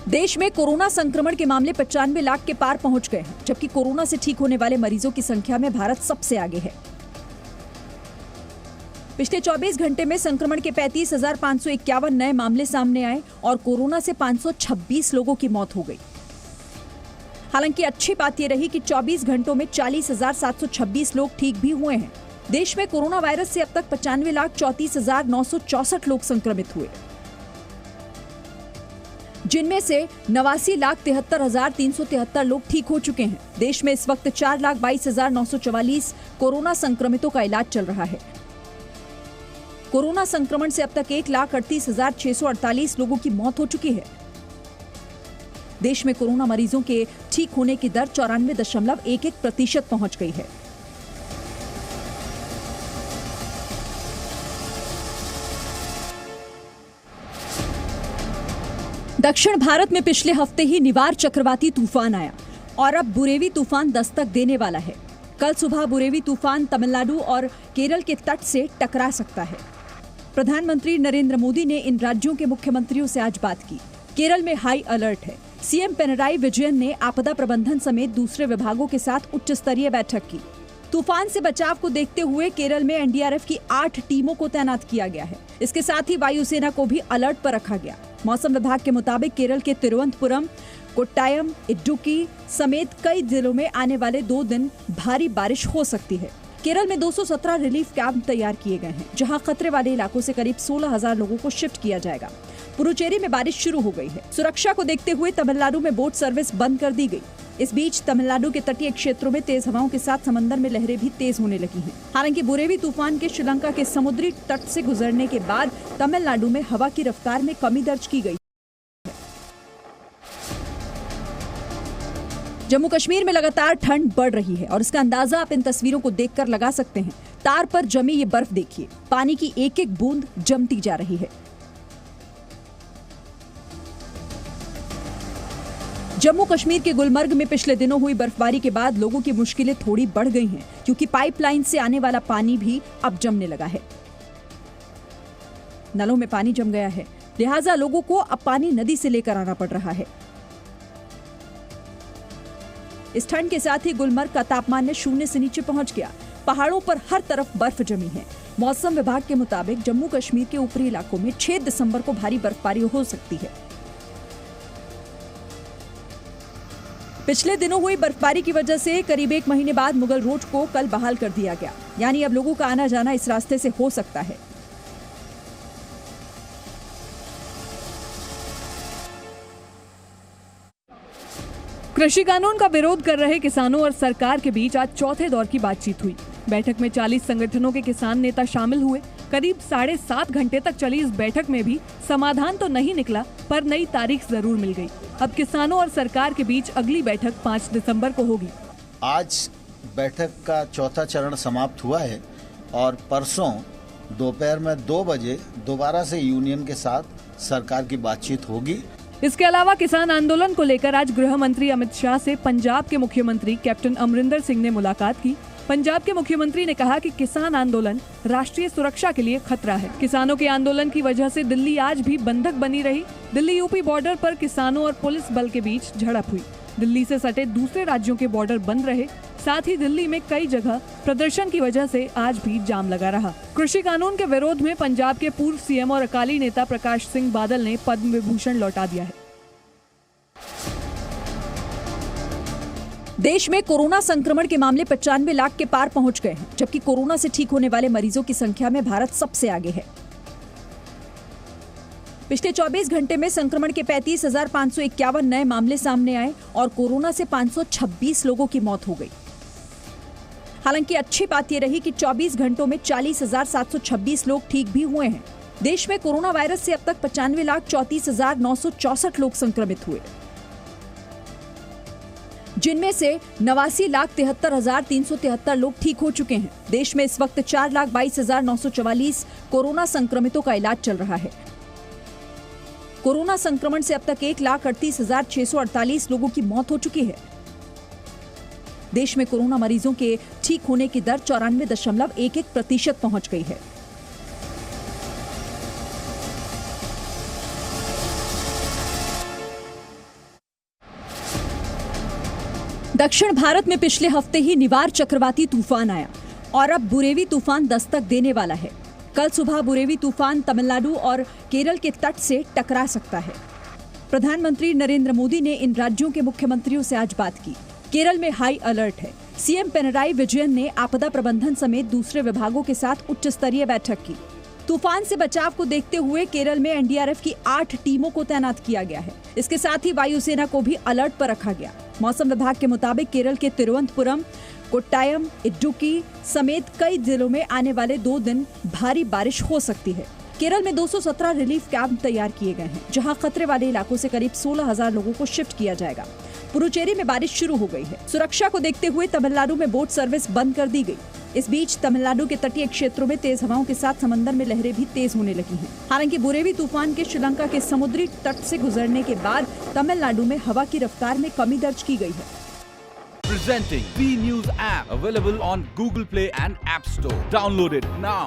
देश में कोरोना संक्रमण के मामले 95 लाख के पार पहुंच गए हैं, जबकि कोरोना से ठीक होने वाले मरीजों की संख्या में भारत सबसे आगे है। पिछले 24 घंटे में संक्रमण के 35,551 नए मामले सामने आए और कोरोना से 526 लोगों की मौत हो गई। हालांकि अच्छी बात यह रही कि 24 घंटों में 40,726 लोग ठीक भी हुए हैं। देश में कोरोना वायरस से अब तक 95,34,964 लोग संक्रमित हुए, जिनमें से 89,73,373 लोग ठीक हो चुके हैं। देश में इस वक्त 4,22,944 कोरोना संक्रमितों का इलाज चल रहा है। कोरोना संक्रमण से अब तक 1,38,648 लोगों की मौत हो चुकी है। देश में कोरोना मरीजों के ठीक होने की दर 94.11% पहुंच गई है। दक्षिण भारत में पिछले हफ्ते ही निवार चक्रवाती तूफान आया और अब बुरेवी तूफान दस्तक देने वाला है। कल सुबह बुरेवी तूफान तमिलनाडु और केरल के तट से टकरा सकता है। प्रधानमंत्री नरेंद्र मोदी ने इन राज्यों के मुख्यमंत्रियों से आज बात की। केरल में हाई अलर्ट है। सीएम पिनराई विजयन ने आपदा प्रबंधन समेत दूसरे विभागों के साथ उच्च स्तरीय बैठक की। तूफान से बचाव को देखते हुए केरल में एनडीआरएफ की 8 टीमों को तैनात किया गया है। इसके साथ ही वायुसेना को भी अलर्ट पर रखा गया। मौसम विभाग के मुताबिक केरल के तिरुवनंतपुरम, कोट्टायम, इडुक्की समेत कई जिलों में आने वाले 2 दिन भारी बारिश हो सकती है। केरल में 217 रिलीफ कैंप तैयार किए गए हैं, जहां खतरे वाले इलाकों से करीब 16,000 लोगों को शिफ्ट किया जाएगा। पुडुचेरी में बारिश शुरू हो गई है। सुरक्षा को देखते हुए तमिलनाडु में बोट सर्विस बंद कर दी गई। इस बीच तमिलनाडु के तटीय क्षेत्रों में तेज हवाओं के साथ समंदर में लहरें भी तेज होने लगी हैं। हालांकि बुरेवी तूफान के श्रीलंका के समुद्री तट से गुजरने के बाद तमिलनाडु में हवा की रफ्तार में कमी दर्ज की गई। जम्मू कश्मीर में लगातार ठंड बढ़ रही है और इसका अंदाजा आप इन तस्वीरों को देखकर लगा सकते हैं। तार पर जमी ये बर्फ देखिए, पानी की एक एक बूंद जमती जा रही है। जम्मू कश्मीर के गुलमर्ग में पिछले दिनों हुई बर्फबारी के बाद लोगों की मुश्किलें थोड़ी बढ़ गई हैं, क्योंकि पाइपलाइन से आने वाला पानी भी अब जमने लगा है। नलों में पानी जम गया है, लिहाजा लोगों को अब पानी नदी से लेकर आना पड़ रहा है। इस ठंड के साथ ही गुलमर्ग का तापमान 0 से नीचे पहुंच गया। पहाड़ों पर हर तरफ बर्फ जमी है। मौसम विभाग के मुताबिक जम्मू कश्मीर के ऊपरी इलाकों में 6 दिसंबर को भारी बर्फबारी हो सकती है। पिछले दिनों हुई बर्फबारी की वजह से करीब 1 महीने बाद मुगल रोड को कल बहाल कर दिया गया, यानी अब लोगों का आना जाना इस रास्ते से हो सकता है। कृषि कानून का विरोध कर रहे किसानों और सरकार के बीच आज चौथे दौर की बातचीत हुई। बैठक में 40 संगठनों के किसान नेता शामिल हुए। करीब 7.5 घंटे तक चली इस बैठक में भी समाधान तो नहीं निकला, पर नई तारीख जरूर मिल गई। अब किसानों और सरकार के बीच अगली बैठक 5 दिसंबर को होगी। आज बैठक का चौथा चरण समाप्त हुआ है और परसों दोपहर में 2 बजे दोबारा से यूनियन के साथ सरकार की बातचीत होगी। इसके अलावा किसान आंदोलन को लेकर आज गृह मंत्री अमित शाह से पंजाब के मुख्यमंत्री कैप्टन अमरिंदर सिंह ने मुलाकात की। पंजाब के मुख्यमंत्री ने कहा कि किसान आंदोलन राष्ट्रीय सुरक्षा के लिए खतरा है। किसानों के आंदोलन की वजह से दिल्ली आज भी बंधक बनी रही। दिल्ली यूपी बॉर्डर पर किसानों और पुलिस बल के बीच झड़प हुई। दिल्ली से सटे दूसरे राज्यों के बॉर्डर बंद रहे। साथ ही दिल्ली में कई जगह प्रदर्शन की वजह से आज भी जाम लगा रहा। कृषि कानून के विरोध में पंजाब के पूर्व सीएम और अकाली नेता प्रकाश सिंह बादल ने पद्म विभूषण लौटा दिया है। देश में कोरोना संक्रमण के मामले 95 लाख के पार पहुंच गए हैं, जबकि कोरोना से ठीक होने वाले मरीजों की संख्या में भारत सबसे आगे है। पिछले 24 घंटे में संक्रमण के 35,551 नए मामले सामने आए और कोरोना से 526 लोगों की मौत हो गई। हालांकि अच्छी बात यह रही कि 24 घंटों में 40,726 लोग ठीक भी हुए हैं। देश में कोरोना वायरस से अब तक 95,34,964 लोग संक्रमित हुए, जिनमें से 89,73,373 लोग ठीक हो चुके हैं। देश में इस वक्त 4,22,944 कोरोना संक्रमितों का इलाज चल रहा है। कोरोना संक्रमण से अब तक 1,38,648 लोगों की मौत हो चुकी है। देश में कोरोना मरीजों के ठीक होने की दर 94.11% पहुंच गई है। दक्षिण भारत में पिछले हफ्ते ही निवार चक्रवाती तूफान आया और अब बुरेवी तूफान दस्तक देने वाला है। कल सुबह बुरेवी तूफान तमिलनाडु और केरल के तट से टकरा सकता है। प्रधानमंत्री नरेंद्र मोदी ने इन राज्यों के मुख्यमंत्रियों से आज बात की। केरल में हाई अलर्ट है। सीएम पिनराई विजयन ने आपदा प्रबंधन समेत दूसरे विभागों के साथ उच्च स्तरीय बैठक की। तूफान से बचाव को देखते हुए केरल में एनडीआरएफ की 8 टीमों को तैनात किया गया है। इसके साथ ही वायुसेना को भी अलर्ट पर रखा गया। मौसम विभाग के मुताबिक केरल के तिरुवनंतपुरम, कोट्टायम, इडुक्की समेत कई जिलों में आने वाले 2 दिन भारी बारिश हो सकती है। केरल में 217 रिलीफ कैंप तैयार किए गए हैं, जहां खतरे वाले इलाकों से करीब 16,000 लोगों को शिफ्ट किया जाएगा। पुडुचेरी में बारिश शुरू हो गई है। सुरक्षा को देखते हुए तमिलनाडु में बोट सर्विस बंद कर दी गई। इस बीच तमिलनाडु के तटीय क्षेत्रों में तेज हवाओं के साथ समंदर में लहरें भी तेज होने लगी हैं। हालांकि बुरेवी तूफान के श्रीलंका के समुद्री तट से गुजरने के बाद तमिलनाडु में हवा की रफ्तार में कमी दर्ज की गई है। Presenting B News app available on Google Play and App Store. Download it now.